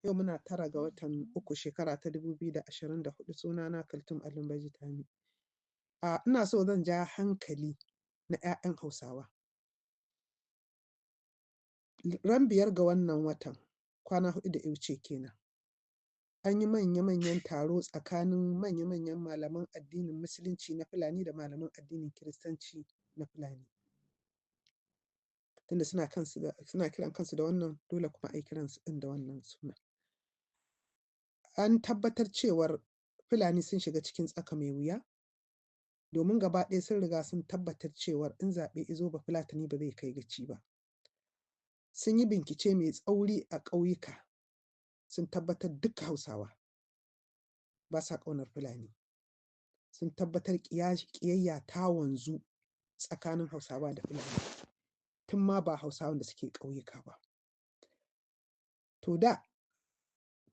Yau muna 9 ga watan 3 shekara ta 2024. Sunana Kaltum Alimbaji Tami. Ina so zan ja hankali na 'ya'yan Hausawa. Ran 5 ga wannan watan, kwana 4 da ya wuce kenan, an yi manya-manyan taro tsakanin manya-manyan malaman addinin Musulunci na Fulani da malaman addinin Kiristanci na Fulani. Tunda suna kiran kansu da wannan, dole kuma a yi kiransu ɗin da wannan suna. An tabbatar cewar Fulani sun shiga cikin tsaka mai wuya, domin gaba ɗaya sun riga sun tabbatar cewar in zaɓe izo ba Fulatani ba zai kai gaci ba. Sun yi bincike mai tsauri a ƙauyuka, sun tabbatar duka Hausawa ba sa ƙaunar Fulani. Sun tabbatar ƙiyayya ta wanzu tsakanin Hausawa da Fulani, tun ma ba Hausawan da suke ƙauyuka ba. To da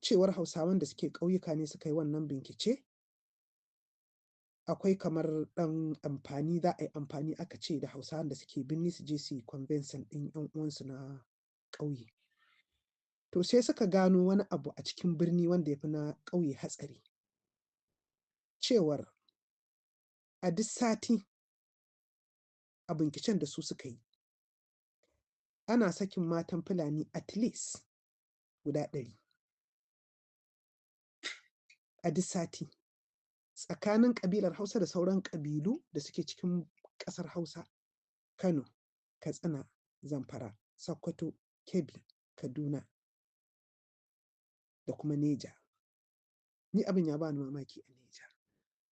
cewar Hausawan da suke ƙauyuka ne suka yi wannan bincike, akwai kamar ɗan amfani, za a yi amfani aka ce da Hausawan da suke birni su je su yi convincing ɗin 'yan uwansu na ƙauye. To sai suka gano wani abu a cikin birni wanda ya fi na ƙauye hatsari. Cewar a duk sati a binciken da su suka yi, ana sakin matan Fulani at least guda 100 a duk sati. Tsakanin ƙabilar Hausa da sauran ƙabilu da suke cikin ƙasar Hausa, Kano, Katsina, Zamfara, Sokoto, Kebbi, Kaduna da kuma Neja. Ni abin ya bani mamaki a Neja.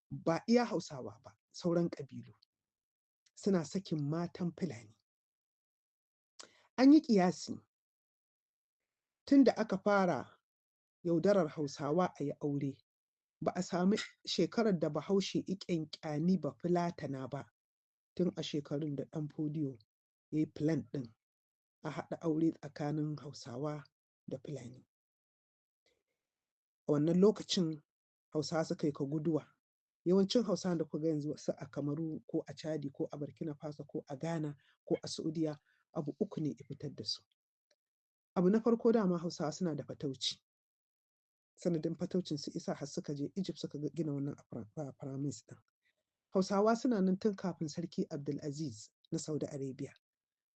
Ba iya Hausawa ba, sauran ƙabilu suna sakin matan Fulani. An yi ƙiyasi tun da aka fara yaudarar Hausawa a yi aure, ba a sami shekarar da Bahaushe ya ƙyanƙyani Bafulatana ba, tun a shekarun da Ɗan Fodiyo ya yi plan ɗin a haɗa aure tsakanin Hausawa da Fulani. A wannan lokacin Hausawa suka yi ka guduwa. Yawancin Hausawan da kuka ga yanzu wasu a Kamaru ko a Chadi ko a Burkina Faso ko a Ghana ko a Saudiya, abu 3 ne ya fitar da su. Abu na farko, dama Hausawa suna da fatauci. Sanadin fataucin su isa har suka je Egypt suka gina wannan pyramids ɗin. Hausawa suna nan tun kafin Sarki Abdulaziz na Saudi Arabia.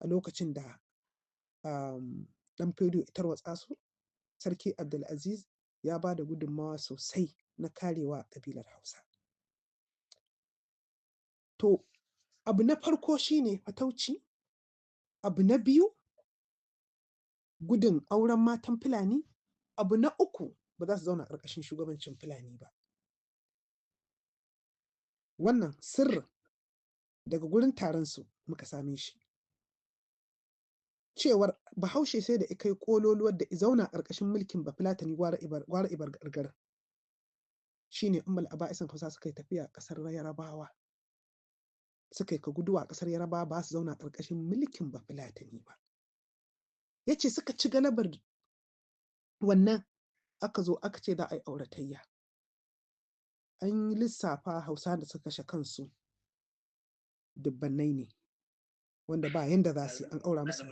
A lokacin da Ɗan Fodiyo ya tarwatsa su, Sarki Abdulaziz ya ba da gudunmawa sosai na karewa ƙabilar Hausa. To, abu na farko shine fatauci. Abu na biyu, gudun auren matan Fulani. Abu na 3, ba za su zauna a ƙarƙashin shugabancin Fulani ba. Wannan sirrin daga gurin taron su muka same shi. Cewar Bahaushe sai da ya kai ƙololuwar da ya zauna a ƙarƙashin mulkin Bafulatani gwara ibar gargarin. Shi ne Ummul Aba'isin Hausa suka yi tafiya a ƙasar Yarabawa. Suka yi ka guduwa a ƙasar Yarabawa, ba su zauna a ƙarƙashin mulkin Bafulatani ba. Ya ce suka ci galabar wannan, aka zo aka ce za a yi auratayya. An yi lissafa Hausa da suka kashe kansu dubbannai ne, wanda ba yanda za su yi, an aura musu.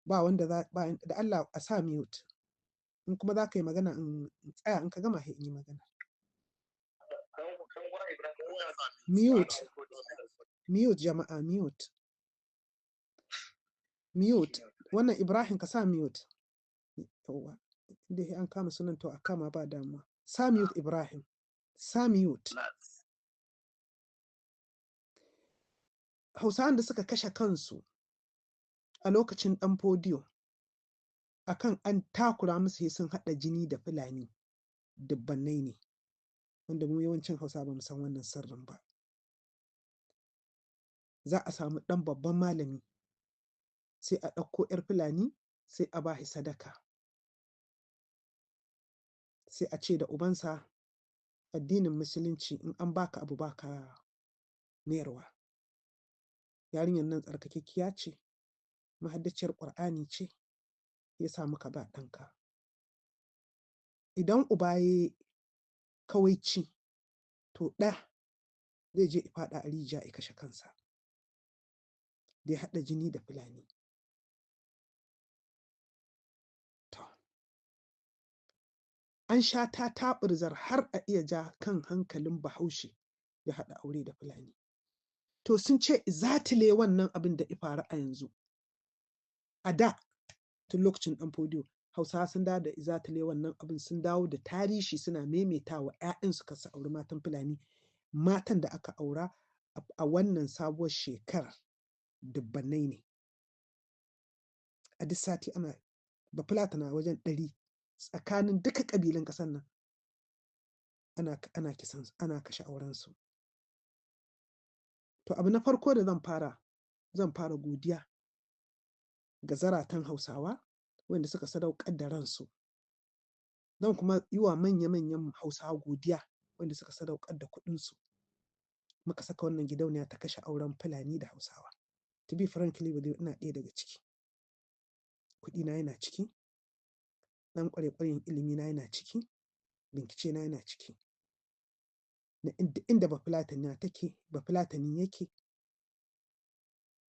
Ba wanda da Allah a sa mute. In kuma za ka yi magana in tsaya, in ka gama sai in yi magana. Mute jama'a, mute. Wannan Ibrahim ka sa mute. Yawwa. Inda sai an kama sunan to a kama ba damuwa. Sa mute Ibrahim. Sa mute. Hausawan da suka kashe kansu a lokacin Ɗan Fodiyo akan an takura musu sai sun haɗa jini da Fulani, dubbannai ne, wanda mu yawancin Hausa ba mu san wannan sirrin ba. Za a samu ɗan babban malami, sai a ɗauko 'yar Fulani, sai a ba shi sadaka. Sai a ce da ubansa, addinin Musulunci in an baka abu baka mayarwa. Yarinyar nan tsarkakekkiya ce, mahaddaciyar Ƙur'ani ce, ya sa muka ba ɗanka. Idan uba ya yi kawaici, to ɗa zai je ya faɗa a rijiya ya kashe kansa, da ya haɗa jini da Fulani. an sha ta taɓurzar har a iya ja kan hankalin Bahaushe ya haɗa aure da Fulani. To sun ce zatile wannan abin da ya faru a yanzu. A da tun lokacin ɗan Fodiyo Hausawa sun dawo da zatile wannan abin, sun dawo da tarihi suna maimaitawa ‘ya'yansu kar su auri matan Fulani. Matan da aka aura a wannan sabuwar shekarar dubbannai ne. A duk sati ana Bafulatana wajen 100 tsakanin duka ƙabilun ƙasar nan ana kashe aurensu. To abu na farko da zan fara godiya ga zaratan Hausawa wanda suka sadaukar da ransu. Zan kuma yi wa manya-manyan Hausawa godiya wanda suka sadaukar da kuɗinsu. Muka saka wannan gidauniya ta kashe auren Fulani da Hausawa. To be frankly with you, ina ɗaya daga ciki. Kuɗina yana ciki, ɗan ƙware-ƙwaren ilimina yana ciki, bincikena yana ciki. Na inda Bafulatani yake,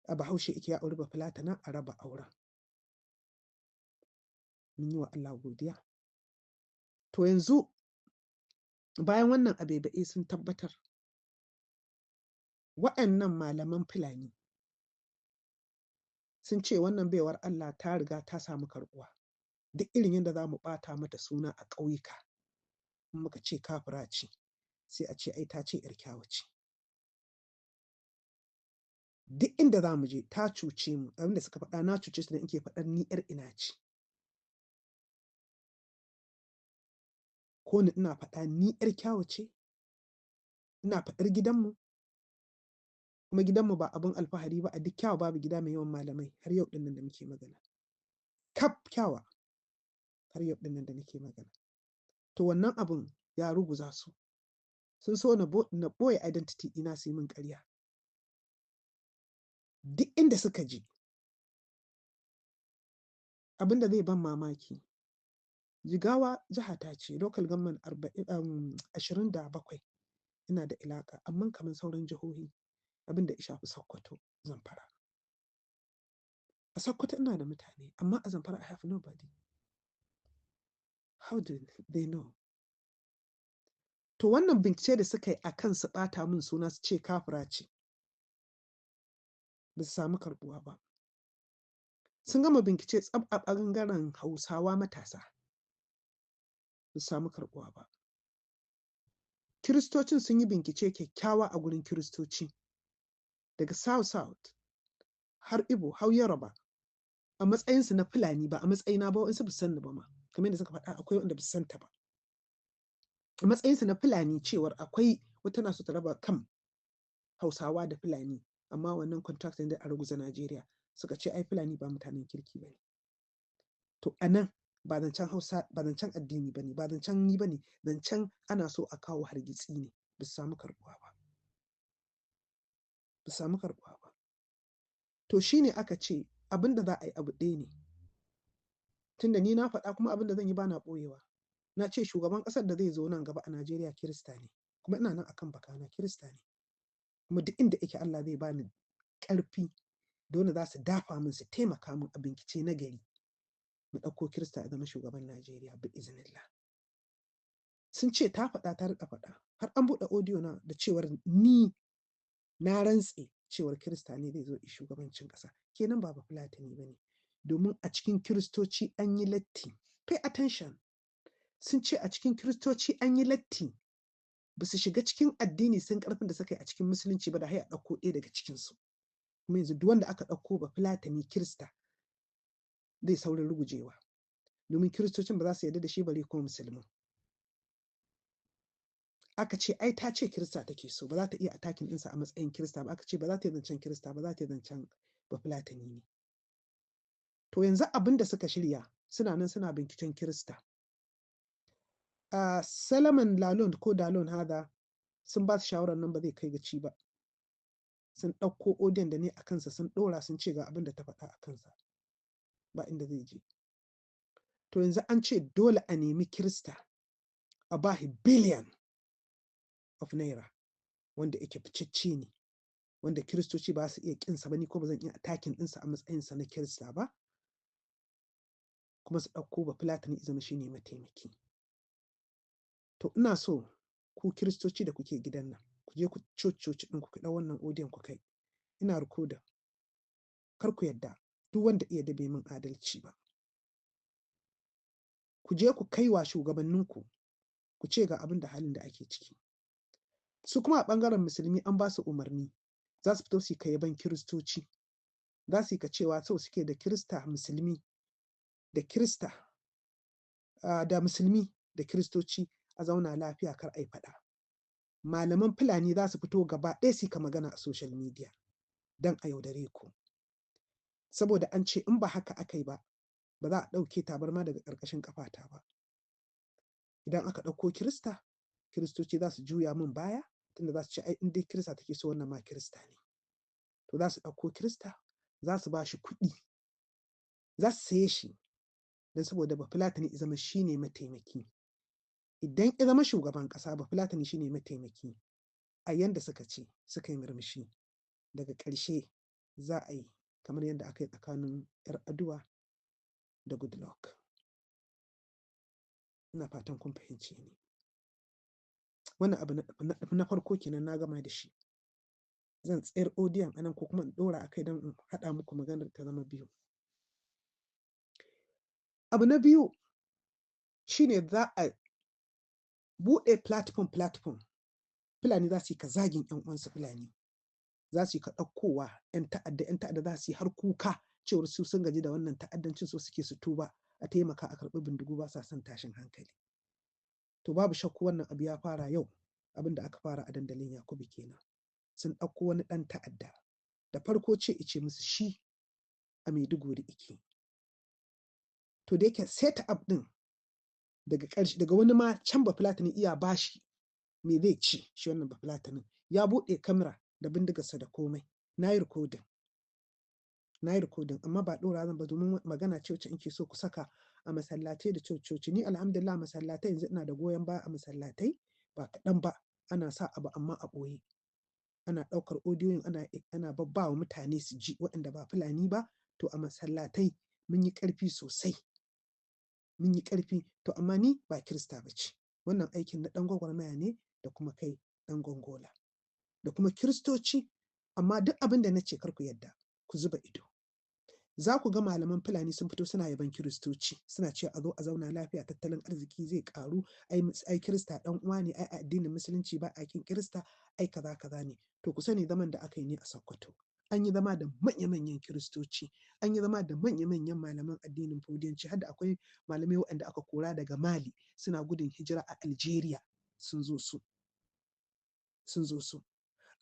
a Bahaushe yake ya auri Bafulatana a raba auren. Mun yi wa Allah godiya. To yanzu bayan wannan abeba'i sun tabbatar, waɗannan malaman Fulani sun ce wannan baiwar Allah ta riga ta samu karɓuwa. Duk irin yadda za mu ɓata mata suna a ƙauyuka, in muka ce kafira ce, sai a ce ai ta ce ‘yar kyawu ce. Duk inda za mu je ta cuce mu, abinda suka faɗa na cuce su da in ke faɗar ni ‘yar ina ce. Ko ni ina faɗa ni ‘yar kyawu ce, ina faɗar gidanmu, kuma gidanmu ba abin alfahari ba, a duk Kyawa babu gida mai yawan malamai har yau ɗin nan da muke magana. Kaf Kyawa har yau ɗin nan da nake magana. To wannan abun ya ruguza su. Sun so na ɓoye identity ɗina su yi min ƙarya. Duk inda suka je, abin da zai ban mamaki, Jigawa jihata ce, local government 27 ina da ilaƙa, amma kamar sauran jihohi abin da ya shafi Sokoto, Zamfara. A Sokoto ina da mutane, amma a Zamfara I have nobody. How do they know? To wannan bincike da suka yi a kan su ɓata min suna su ce kafira ce, ba su samu karɓuwa ba. Sun gama bincike tsab a ɓangaren Hausawa matasa, ba su samu karɓuwa ba. Kiristocin sun yi bincike kyakkyawa a gurin Kiristoci, daga South har Igbo har Yoruba, a matsayinsu na Fulani, ba a matsayina ba, waɗansu ba su san ni ba ma, kamar yadda suka faɗa akwai wanda ba su san ta ba. A matsayinsu na Fulani cewar akwai wata na so ta raba kan Hausawa da Fulani, amma wannan contract da a ruguza Najeriya, suka ce ai Fulani ba mutanen kirki ba ne. To a nan ba zancen Hausa, ba zancen addini ba ne, ba zancen ni ba ne, zancen ana so a kawo hargitsi ne. Ba su samu karɓuwa ba. Ba su samu karɓuwa ba. To shi ne aka ce abin da za a yi abu ɗaya ne. Tunda ni na faɗa kuma abin da zan yi ba na ɓoyewa. Na ce shugaban ƙasar da zai zo nan gaba a Najeriya Kirista ne, kuma ina nan akan bakana Kirista ne. Kuma duk inda yake Allah zai bani ƙarfi da wanda za su dafa min su taimaka min a bincike na gari. Mu ɗauko Kirista ya zama shugaban Najeriya bi iznillah. Sun ce ta faɗa ta riƙa faɗa, har an buɗe audio na da cewar ni na rantse cewar Kirista ne zai zo shugabancin ƙasa. Kenan ba Bafulatani ba ne. Domin a cikin Kiristoci an yi latti. Pay attention. Sun ce a cikin Kiristoci an yi latti. Ba su shiga cikin addini sun ƙarfin da suka yi a cikin Musulunci ba, da hai a ɗauko ɗaya daga cikinsu. Kuma yanzu duk wanda aka ɗauko Bafulatani Kirista zai saurin rugujewa. Domin Kiristocin ba za su yarda da shi bare kuma Musulmin. Aka ce ai ta ce Kirista take so, ba za ta iya attacking ɗinsa a matsayin Kirista ba. Aka ce ba za ta yi zancen Kirista ba, za ta yi zancen Bafulatani ne. To yanzu abin da suka shirya, suna nan suna binciken Kirista. Solomon Lalond ko Dalon hada sun ba su shawarar nan ba zai kai gaci ba. Sun ɗauko odiyon da ne a kansa sun ɗora sun ce ga abin da ta faɗa a kansa. Ba inda zai je. To yanzu an ce dole a nemi Kirista a ba shi billion of naira, wanda yake ficicce ne, wanda Kiristoci ba su iya ƙinsa ba, ni ko ba zan iya attacking ɗinsa a matsayinsa na Kirista ba. Kuma su ɗauko Bafulatani zama shi ne mataimaki. To ina so ku Kiristoci da kuke gidan nan, ku je ku coci ɗinku ku ɗau wannan audiyon ku kai. Ina recording. Kar ku yadda duk wanda iya da bai min adalci ba. Ku je ku kai wa shugabanninku, ku ce ga abin da halin da ake ciki. Su kuma a ɓangaren musulmi an ba su umarni, za su fito su yi ka yaban Kiristoci. Za su yi ka cewa so suke da Kirista musulmi da Kirista da musulmi da Kiristoci a zauna lafiya kar a yi faɗa. Malaman Fulani za su fito gaba ɗaya su yi ka magana a social media don a yaudare ku. Saboda an ce in ba haka aka yi ba, ba za a ɗauke tabarma daga ƙarƙashin ƙafata ba. Idan aka ɗauko Kirista, Kiristoci za su juya min baya, tunda za su ce ai in dai Kirista take so wannan ma Kirista ne. To za su ɗauko Kirista, za su ba shi kuɗi, za su saye shi don saboda Bafulatani ya zama shi ne mataimaki. Idan ya zama shugaban ƙasa, Bafulatani shi ne mataimaki. A yanda suka ce, suka yi murmushi. Daga ƙarshe za a yi kamar yadda aka yi tsakanin 'Yar'aduwa da Goodluck. Ina fatan kun fahimce ni. Wannan abu na farko kenan na gama da shi. Zan tsayar audiyon a nan ko kuma in ɗora a kai don in haɗa muku maganar ta zama biyu. Abu na biyu shi ne za a buɗe platform. Fulani za su yi ka zagin 'yan uwansu Fulani. Za su yi ka ɗaukowa 'yan ta'adda za su yi har kuka cewar su sun gaji da wannan ta'addancin so suke su tuba a taimaka a karɓi bindigu ba sa son tashin hankali. To babu shakku wannan abu ya fara yau, abin da aka fara a dandalin Yakubu kenan. Sun ɗauko wani ɗan ta'adda. Da farko ce ice musu shi a Maiduguri ike. To da yake set up ɗin daga wani ma can Bafulatani iya bashi me zai ci shi wannan Bafulatanin. Ya buɗe kamera da bindigarsa da komai. Na yi recording amma ba ɗora zan ba domin magana ce wacce in ke so ku saka a masallatai da cococi. Ni alhamdulillah masallatai yanzu ina da goyon baya a masallatai ba kaɗan ba. Ana sa abu amma a ɓoye. Ana ɗaukar audiyoyin ana babba wa mutane su ji waɗanda ba Fulani ba. To a masallatai mun yi ƙarfi sosai. Mun yi ƙarfi. To amma ni ba Kirista ba ce. Wannan aikin na ɗan gwagwarmaya ne da kuma kai ɗan gongola. Da kuma Kiristoci. Amma duk abin da na ce kar ku yadda, ku zuba ido. Za ku ga malaman Fulani sun fito suna yaban Kiristoci. Suna cewa a zo a zauna lafiya, tattalin arziki zai ƙaru. Ai Kirista ɗan uwa ne, ai addinin Musulunci ba a kin Kirista, ai kaza ne. To ku sani zaman da aka yi ne a Sokoto. An yi zama da manya-manyan Kiristoci. An yi zama da manya-manyan malaman addinin Budiyanci. Har da akwai malamai waɗanda aka kora daga Mali suna gudun hijira a Algeria sun zo su.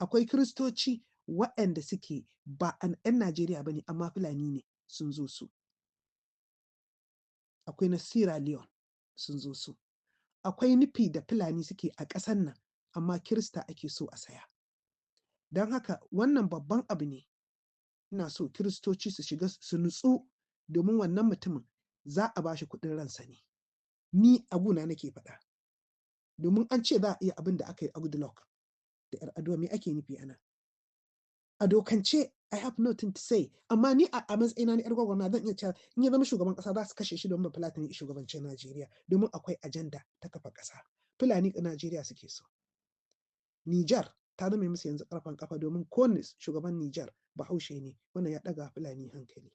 Akwai Kiristoci waɗanda suke ba 'yan Najeriya ba ne amma Fulani ne sun zo su. Akwai na Sierra Leone sun zo su. Akwai nufi da Fulani suke a ƙasar nan amma Kirista ake so a saya. Don haka wannan babban abu ne. Ina so Kiristoci su shiga su nutsu domin wannan mutumin za a ba shi kuɗin ransa ne. Ni a guna nake faɗa. Domin an ce za a iya abin da aka yi a Goodluck da 'Yar'aduwa me ake nufi ana? A dokance I have nothing to say. Amma ni a matsayina na 'yar gwagwarmaya zan iya cewa in ya zama shugaban ƙasa za su kashe shi domin Bafulatani ya shugabancin Najeriya. Domin akwai ajanda ta kafa ƙasa. Fulani Najeriya suke so. Nijar ta zame musu yanzu ƙarfen ƙafa domin kowane shugaban Nijar Bahaushe ne. Wannan ya ɗaga Fulani hankali.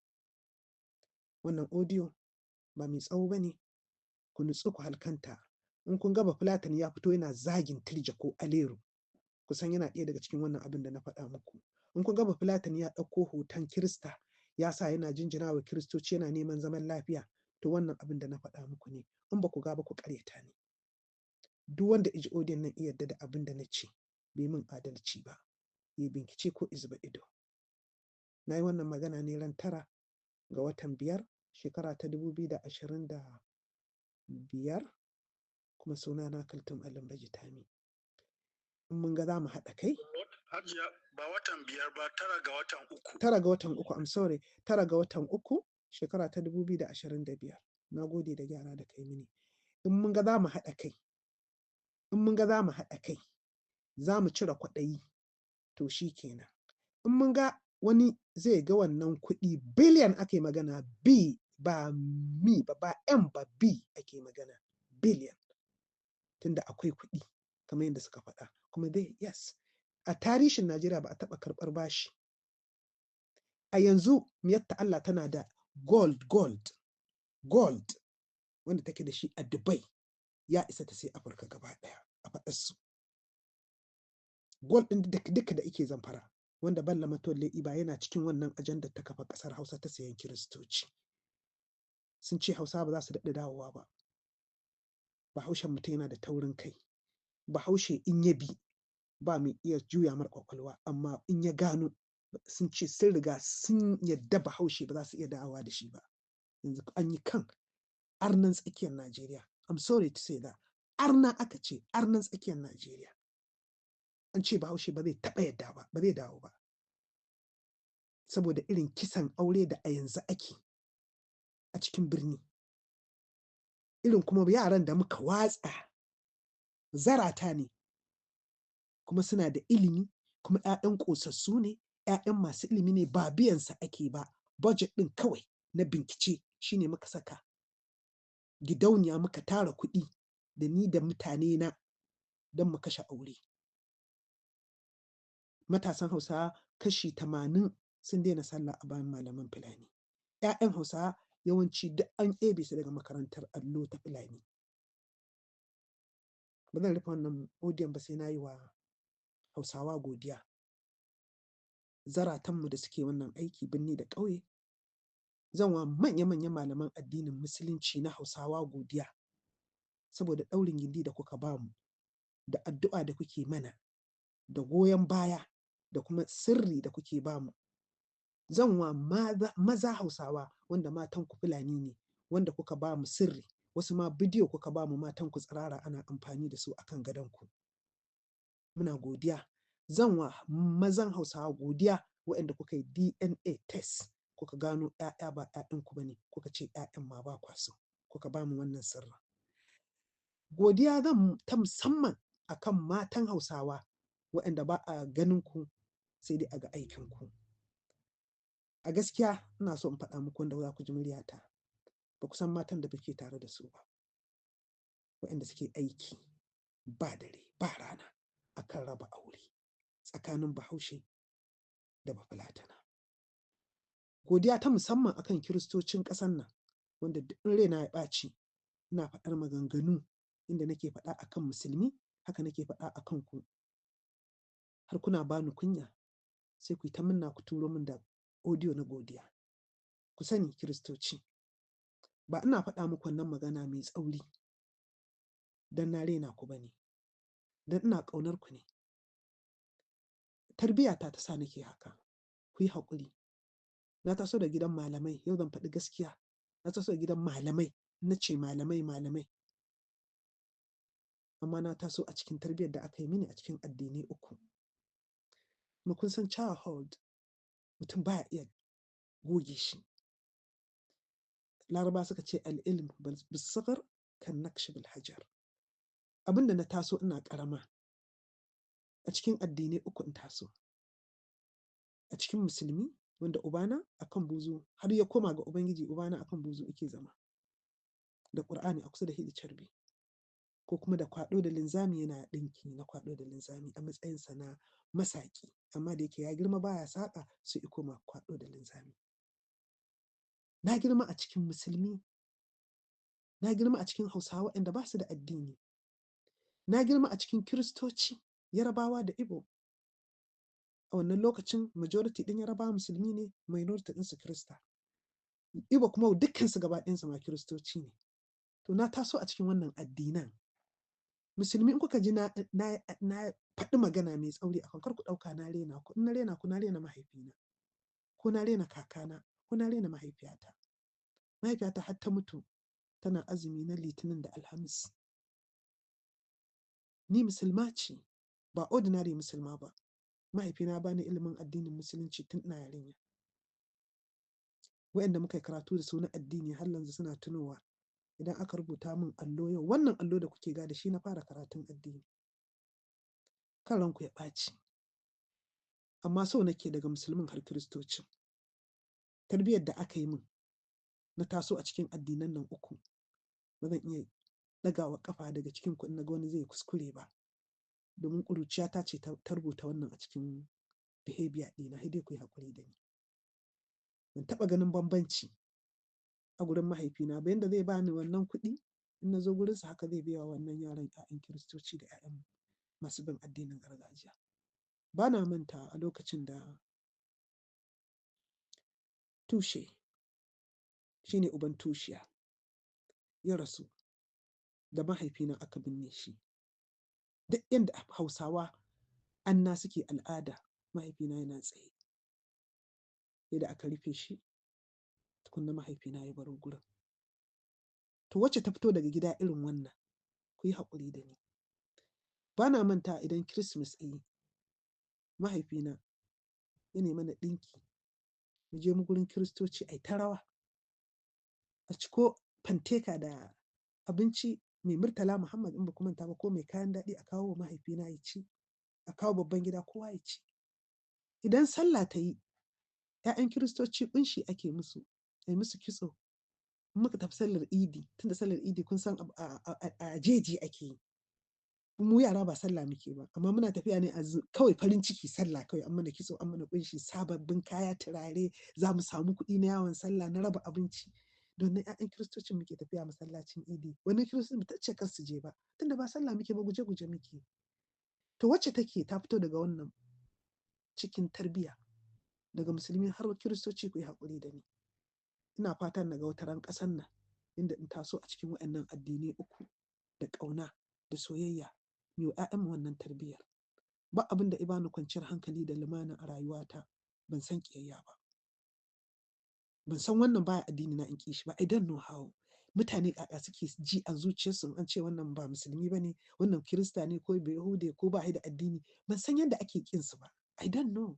Wannan audio ba mai tsawo ba ne. Ku nutsu ku halkanta. In kun ga Bafulatani ya fito yana zagin Tirja ko Aleru, kusan yana ɗaya daga cikin wannan abin da na faɗa muku. In kun ga Bafulatani ya ɗauko hoton Kirista ya sa yana jinjina wa Kiristoci yana neman zaman lafiya, to wannan abin da na faɗa muku ne. In ba ku ga ba ku ƙaryata ni. Duk wanda iji audiyon nan iya yarda da abin da na ce bai min adalci ba. Ya bincike ko izuba ido. Na yi wannan magana ne ran 9 ga watan 5 shekara ta 2025 kuma sunana Kaltum Alimbaji Tami. In mun ga za mu haɗa kai. Hajiya ba watan 5 ba 9 ga watan 3. 9 ga watan 3 I'm sorry 9 ga watan 3 shekara ta 2025. Na gode da gyara da kai mini. In mun ga za mu haɗa kai. Za mu cire kwaɗayi. To shi kenan. In mun ga wani zai ga wannan kuɗi biliyan ake magana B ba mi ba M ba B ake magana biliyan. tunda akwai kuɗi kamar yadda suka faɗa. Kuma dai yes, a tarihin Najeriya ba a taɓa karɓar bashi. A yanzu miyatta Allah tana da gold wanda take da shi a Dubai ya isa ta sai Afirka gaba ɗaya a faɗarsu. Gold ɗin duka da ike Zamfara wanda Bello Matolle Iba yana cikin wannan ajandar ta kafa ƙasar Hausa ta sayan Kiristoci. Sun ce Hausawa ba za su daɗa dawowa ba. Bahaushen mutum yana da taurin kai. Bahaushe in ya bi ba mai iya juya mar ƙwaƙwalwa, amma in ya gano sun ce sun riga sun yadda Bahaushe ba za su iya dawowa da shi ba. Yanzu an yi kan arnan tsakiyar Najeriya. I'm sorry to say that. Arna aka ce, arnan tsakiyar Najeriya. An ce Bahaushe ba zai taɓa yadda ba, ba zai dawo ba. Saboda irin kisan aure da a yanzu ake a cikin birni. Irin kuma yaran da muka watsa zarata ne, kuma suna da ilimi, kuma 'ya'yan ƙosassu ne, 'ya'yan masu ilimi ne, ba biyansa ake ba. Budget ɗin kawai na bincike shi ne muka saka. Gidauniya muka tara kuɗi da ni da mutane na don mu kashe aure. Matasan Hausawa kashi 80 sun daina sallah a bayan malaman Fulani. 'Ya'yan Hausawa yawanci duk an ɗebe su daga makarantar allo ta Fulani. Ba zan rufe wannan odiyon ba sai na yi wa Hausawa godiya. Zaratanmu da suke wannan aiki birni da ƙauye. Zan wa manya-manyan malaman addinin Musulunci na Hausawa godiya saboda ɗaurin gindi da kuka ba mu, da addu'a da kuke mana, da goyon baya da kuma sirri da kuke ba mu. Zan wa maza Hausawa wanda matanku Fulani ne, wanda kuka ba mu sirri, wasu ma bidiyo kuka ba mu matanku tsirara ana amfani da su akan gadonku. Muna godiya. Zan wa mazan Hausawa godiya waɗanda kuka yi DNA test, kuka gano 'ya'ya ba 'ya'yanku ba ne, kuka ce 'ya'yan ma ba kwa so, kuka ba mu wannan sirrin. Godiya zan ta musamman akan matan Hausawa waɗanda ba a ganin ku sai dai a ga aikinku. A gaskiya ina so in faɗa muku wanda za ku ji muryata. Ba ku san matan da muke tare da su ba. Waɗanda suke aiki ba dare ba rana akan raba aure tsakanin Bahaushe da Bafulatana. Godiya ta musamman akan Kiristocin ƙasar nan wanda duk in raina ya ɓaci ina faɗar maganganu inda nake faɗa akan Musulmi, haka nake faɗa akan ku. Har kuna bani kunya sai ku yi ta minna ku turo min da odiyo na godiya. Ku sani Kiristoci, ba ina faɗa muku wannan magana mai tsauri don na raina ku ba ne, don ina ƙaunar ku ne. Tarbiyata ta sa nake haka. Ku yi haƙuri. Na taso da gidan malamai, yau zan faɗi gaskiya. Na taso da gidan malamai, na ce malamai. Amma na taso a cikin tarbiyyar da aka yi mini a cikin addinai 3. Kuma kun san childhood mutum baya iya goge shi. Larabawa suka ce al-ilm bis-sighar kan-naqsh bil-hajar. Abinda na taso ina ƙarama a cikin addinai 3 in taso. A cikin Musulmi wanda ubana akan buzu har ya koma ga Ubangiji, ubana akan buzu yake zama. Da Qur'ani a kusa da shi da carbi. Ko kuma da kwaɗo da linzami yana ɗinki na kwaɗo da linzami a matsayinsa na masaƙi. Amma da yake ya girma baya saƙa sai ya koma kwaɗo da linzami. Na girma a cikin Musulmi. Na girma a cikin Hausawa waɗanda ba su da addini. Na girma a cikin Kiristoci, Yarabawa da Igbo. A wannan lokacin majority ɗin Yarabawa Musulmi ne, minority ɗinsu Kirista. Igbo kuma dukkansu gaba ɗayansu ma Kiristoci ne. To na taso a cikin wannan addinan. Musulmi in kuka ji na faɗi magana mai tsauri akan kar ku ɗauka na rena ku. In na rena ku, na rena mahaifina, ko na rena kakana, ko na rena mahaifiyata. Mahaifiyata har ta mutu tana azumi na Litinin da Alhamis. Ni Musulma ce, ba ordinary Musulma ba. Mahaifina ya bani ilimin addinin Musulunci tun ina yarinya. Waɗanda muka yi karatu da su na addini har yanzu suna tunowa. Idan aka rubuta min allo yau, wannan allo da kuke ga da shi na fara karatun addini. Kan ranku ya ɓaci. Amma so nake daga Musulmin har Kiristocin. Tarbiyyar da aka yi min na taso a cikin addinan nan 3 ba zan iya ɗagawa kafa daga cikin ku na ga wani zai kuskure ba, domin ƙuruciya ta ce ta rubuta wannan a cikin behavior ɗina, sai dai ku yi haƙuri da ni. Ban taɓa ganin bambanci a gurin mahaifina ba, yanda zai bani wannan kuɗi in na zo gurinsa haka zai biya wa wannan yaran 'ya'yan Kiristoci da 'ya'yan masu bin addinin gargajiya. Ba na manta a lokacin da Tushe shine uban Tushiya ya rasu, da mahaifina aka binne shi. Duk inda Hausawa anna suke al'ada mahaifina yana tsaye. Sai da aka rufe shi tukunna mahaifina ya baro gurin. To wacce ta fito daga gida irin wannan, ku yi haƙuri da ni. Ba na manta idan Kirismas yi, mahaifina ya nemi mana ɗinki, mu je mu gurin Kiristoci ai ta rawa, a ciko fanteka da abinci mai Murtala Muhammad in ba ku manta ba, ko mai kayan daɗi a kawo wa mahaifina ya ci, a kawo babban gida kowa ya ci. Idan sallah ta yi, 'ya'yan Kiristoci ƙunshi ake musu, ai musu kitso. In muka tafi sallar Idi, tunda sallar Idi kun san a jeji ake yi. Mu yara ba sallah muke ba, amma muna tafiya ne kawai farin ciki sallah kawai, an mana kitso, an mana ƙunshi, sababbin kaya, turare, za mu samu kuɗi na yawon sallah, na raba abinci. Don nan 'ya'yan Kiristocin muke tafiya masallacin Idi. Wani Kiristocin ta ce kar su je ba, tunda ba sallah muke ba, guje-guje muke. To wacce take ta fito daga wannan cikin tarbiyya, daga musulmi har Kiristoci, ku yi haƙuri da ni. Ina fatan na ga wata ran ƙasar nan inda in taso a cikin waɗannan addinai uku da ƙauna da soyayya, mu yi wa 'ya'yanmu wannan tarbiyyar. Ba abin da ya bani kwanciyar hankali da lumana a rayuwata, ban san ƙiyayya ba. Ban san wannan baya addini na in ƙi shi ba. I don't know how. Mutane ƙaƙa suke ji a zuciyarsu an ce wannan ba musulmi ba ne, wannan Kirista ne ko Yahude ko ba da addini. Ban san yadda ake ƙin su ba. I don't know.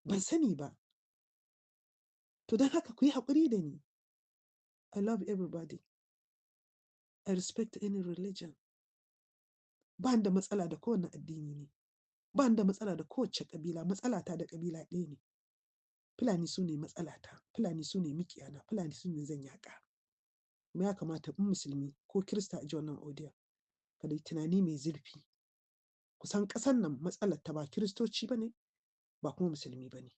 Ban sani ba. To don haka ku yi haƙuri da ni. I love everybody. I respect any religion. Ba ni da matsala da kowane addini ne. Ba ni da matsala da kowace ƙabila. Matsalata da ƙabila ɗaya ne. Fulani su ne matsalata. Fulani su ne mikiyana. Fulani su ne zan yaƙa. Kuma ya kamata in musulmi ko Kirista a ji wannan audio, kada yi tunani mai zurfi. Kusan ƙasar nan matsalar ta ba Kiristoci ba ne, ba kuma musulmi ba ne.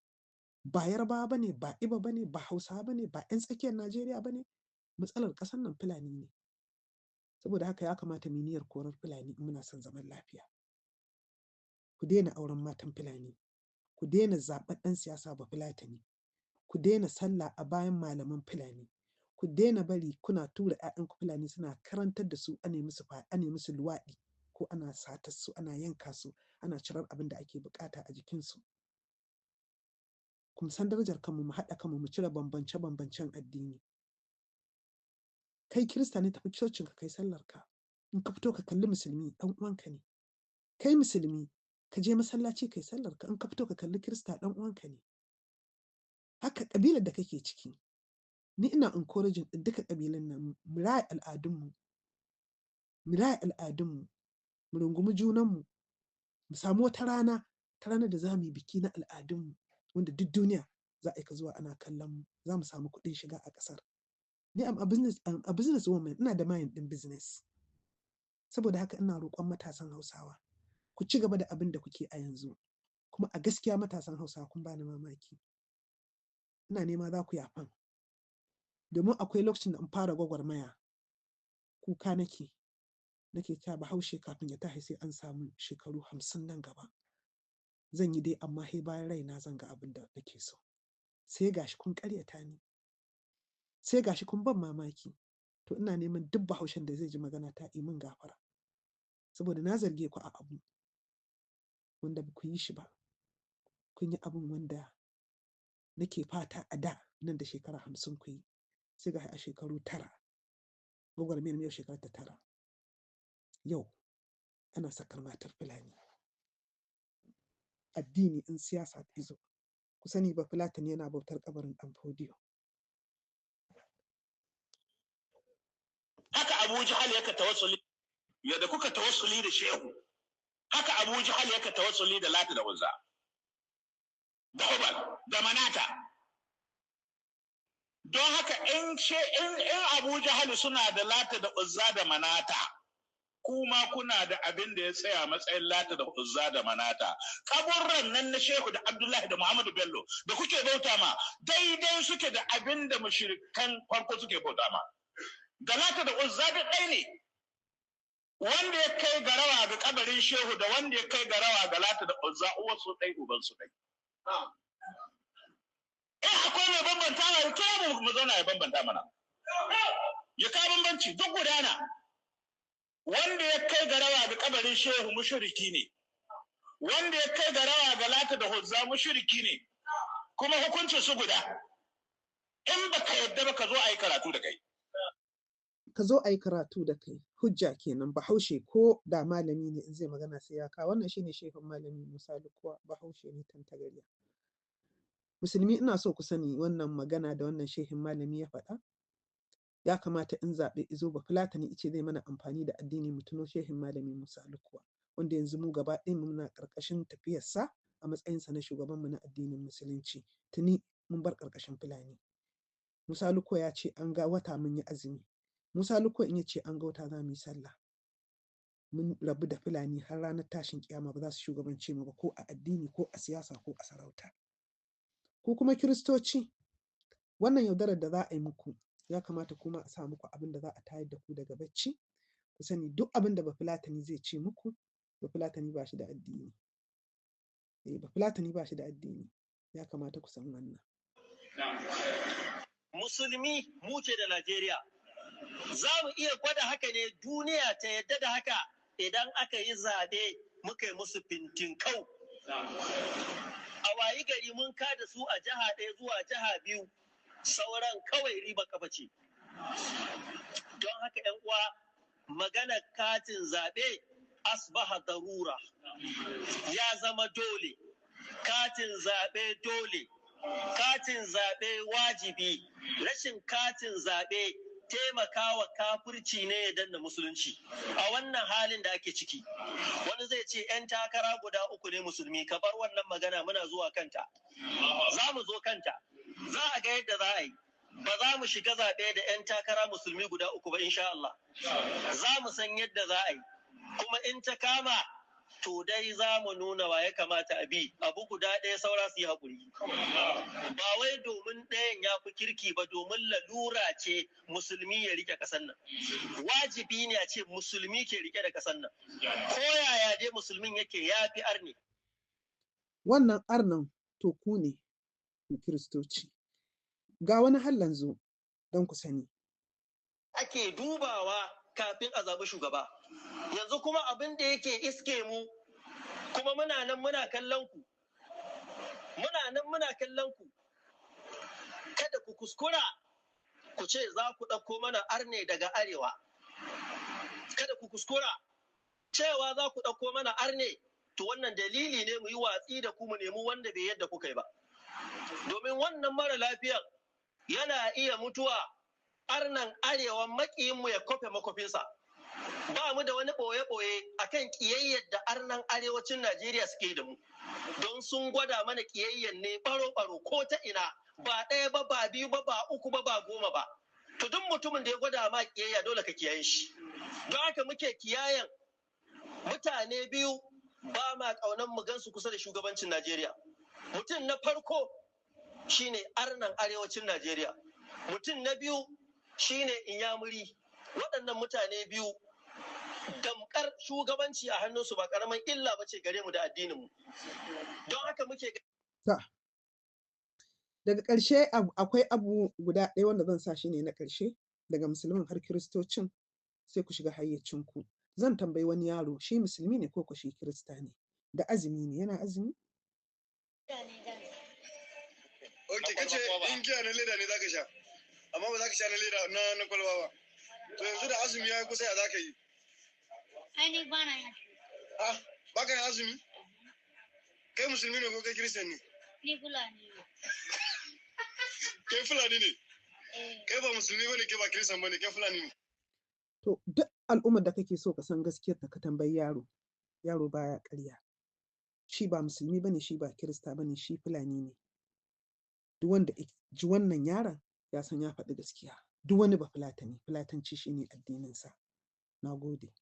Ba Yarbawa ba ne, ba Ibo ba ne, ba Hausawa ba ne, ba 'yan tsakiyar Najeriya ba ne. Matsalar ƙasar nan Fulani ne. Saboda haka ya kamata mu yi niyyar korar Fulani in muna son zaman lafiya. Ku daina auren matan Fulani. Ku daina zaɓar ɗan siyasa ba Fulatani. Ku daina sallah a bayan malaman Fulani. Ku daina bari kuna tura 'ya'yanku Fulani suna karantar da su, ane musu luwaɗi, ko ana satar su, ana yanka su, ana cirar abin da ake bukata a jikinsu. Kuma san darajar kanmu, mu haɗa kanmu, mu cire bambance-bambancen addini. Kai Kirista ne, tafi cocin ka kai sallar ka. In ka fito ka kalli musulmi, ɗan uwanka ne. Kai musulmi ka je masallaci kai sallar ka. In ka fito ka kalli Kirista, ɗan uwanka ne. Haka ƙabilar da kake ciki. Ni ina encouraging duka ƙabilun nan mu raya al'adunmu. Mu raya al'adunmu. Mu rungumi junanmu. Mu samu wata rana, ta ranar da za mu yi biki na al'adunmu, wanda duk duniya za a yi ka zuwa ana kallon mu. Za mu samu kuɗin shiga a ƙasar. Ni am a business woman, ina da mind ɗin business. Saboda haka ina roƙon matasan Hausawa, ku ci gaba da abin da kuke a yanzu. Kuma a gaskiya matasan Hausawa kun bani mamaki. Ina nema za ku yafan. Domin akwai lokacin da in fara gwagwarmaya, kuka nake cewa Bahaushe kafin ya tashi sai an samu shekaru 50 nan gaba. Zan yi dai, amma sai bayan raina zan ga abin da nake so. Sai gashi kun ƙaryata ni. Sai gashi kun ban mamaki. To ina neman duk Bahaushen da zai ji magana ta yi min gafara. Saboda na zarge ku a abu wanda ba ku yi shi ba. Kun yi abin wanda nake fata a da nan da shekara 50 ku yi. Sai gashi a shekaru 9. Gwagwarmayar yau shekara ta 9. Yau ana sakar matar Fulani. Addini in siyasa ta zo. Ku sani ba Fulatani yana bautar kabarin ɗan Fodiyo. Haka Abu Jahal yake tawassuli, yadda kuka tawassuli da Shehu. Haka Abu Jahal yake tawassuli da Lata da Uzza, da Hubal, da Manata, don haka in Abu Jahal suna da Lata da Uzza da Manata, kuma kuna da abin da ya tsaya matsayin Lata da Uzza da Manata. Kaburran nan na Shehu da Abdullahi da Muhammadu Bello da kuke bauta ma daidai suke da abin da mushrikan farko suke bauta ma. Da Lata da Uzza da ɗaya ne. Wanda ya kai garawa ga kabarin Shehu da wanda ya kai garawa ga Lata da Uzza uwarsu ɗai ubansu ɗai. Akwai mai bambantawa ya kira mu zauna ya bambanta mana. Ya ka bambanci duk gudana. Wanda ya kai garawa ga kabarin Shehu mushriki ne. Wanda ya kai garawa ga Lata da Uzza mushriki ne. Kuma hukuncin su guda. In baka yadda ba ka zo a yi karatu da kai. Ka zo a yi karatu da kai. Hujja kenan Bahaushe ko da malami ne in zai magana sai ya kawo. Wannan shine shehun malami Musa Lukuwa, Bahaushe ne tantagariya. Musulmi ina so ku sani wannan magana da wannan shehin malami ya faɗa. Ya kamata in zaɓe izo ba Fulatani ice zai mana amfani da addini mu tuno shehin malami Musa Lukuwa, wanda yanzu mu gaba ɗaya muna ƙarƙashin tafiyarsa a matsayinsa na shugabanmu na addinin Musulunci. Tuni mun bar ƙarƙashin Fulani. Musa Lukuwa ya ce an ga wata mun yi azumi. Musa Lukuwa in ya ce an ga wata za mu yi sallah. Mun rabu da Fulani har ranar tashin kiyama ba za su shugabance mu ba, ko a addini ko a siyasa ko a sarauta. Ku kuma Kiristoci, wannan yaudarar da za a yi muku ya kamata kuma a sa muku abin da za a tayar da ku daga bacci. Ku sani duk abin da Bafulatani zai ce muku, Bafulatani ba shi da addini. Bafulatani ba shi da addini. Ya kamata ku san wannan. Musulmi mu ce da Najeriya. Za mu iya gwada haka ne duniya ta yadda da haka idan aka yi zaɓe muka yi musu fintinkau. A wayi gari mun kada su a jiha ɗaya zuwa jiha biyu, sauran kawai riba kafa ce. Don haka ‘yan uwa, magana katin zaɓe asbaha darura, ya zama dole. Katin zaɓe dole, katin zaɓe wajibi, rashin katin zaɓe taimakawa kafirci ne ya danna musulunci a wannan halin da ake ciki. Wani zai ce 'yan takara guda uku ne musulmi, ka bar wannan magana, muna zuwa kanta. Za mu zo kanta, za a ga yadda za a yi. Ba za mu shiga zaɓe da 'yan takara musulmi guda uku ba insha Allah. Za mu san yadda za a yi, kuma in ta kama to dai za mu nuna wa ya kamata a bi. Abu guda ɗaya saura su yi haƙuri. Ba wai domin ɗayan ya fi kirki ba, domin lalura ce musulmi ya rike ƙasar nan. Wajibi ne a ce musulmi ke rike da ƙasar nan. Ko yaya dai musulmin yake ya fi arne. Wannan arnan to ku ne, ku Kiristoci. Ga wani hallan zo don ku sani. Ake dubawa kafin a zaɓi shugaba. Yanzu kuma abin da yake iske mu, kuma muna nan muna kallon ku. Muna nan muna kallon ku. Kada ku kuskura ku ce za ku ɗauko mana arne daga arewa. Kada ku kuskura cewa za ku ɗauko mana arne, to wannan dalili ne mu yi watsi da ku mu nemi wanda bai yadda kuka yi ba. Domin wannan mara lafiyan yana iya mutuwa arnan arewa makiyinmu ya kofe makofinsa. Ba mu da wani ɓoye-ɓoye a kan ƙiyayyar da arnan arewacin Najeriya suke da mu. Don sun gwada mana ƙiyayyar ne ɓaro-ɓaro ko ta ina, ba ɗaya ba, ba biyu ba, ba uku ba, ba goma ba. To duk mutumin da ya gwada ma ƙiyayya dole ka kiyaye shi. Don haka muke kiyayen mutane biyu ba ma ƙaunar mu gansu kusa da shugabancin Najeriya. Mutum na farko shine arnan arewacin Najeriya. Mutum na biyu shine Inyamuri. Waɗannan mutane biyu damkar shugabanci a hannunsu ba ƙaramin illa ba ce gare mu da addininmu. Don haka muke daga ƙarshe akwai abu guda ɗaya wanda zan sa shi ne na ƙarshe, daga musulmin har kiristocin sai ku shiga hayyacinku. Zan tambayi wani yaro, shi musulmi ne ko shi kirista ne? Da azumi ne, yana azumi? Ok, kace in giya na leda ne zaka sha, amma ba za ka sha na leda na kwalba ba. To yanzu da azumi ya kusa ya za ka yi? Ai ni ba na yin. Ah, ba ka yin azumi? Kai musulmi ne ko kai kiristan ne? Ni Fulani ne. Kai Fulani ne? Kai ba musulmi bane, kai ba kiristan bane, kai Fulani ne. To duk al'ummar da kake so ka san gaskiyar ta, ka tambayi yaro. Yaro baya ƙarya. Shi ba musulmi bane, shi ba kirista bane, shi Fulani ne. Duk wanda ji wannan yaron ya san ya faɗi gaskiya. Duk wani Bafulatani, Fulatanci shine addininsa. Na gode.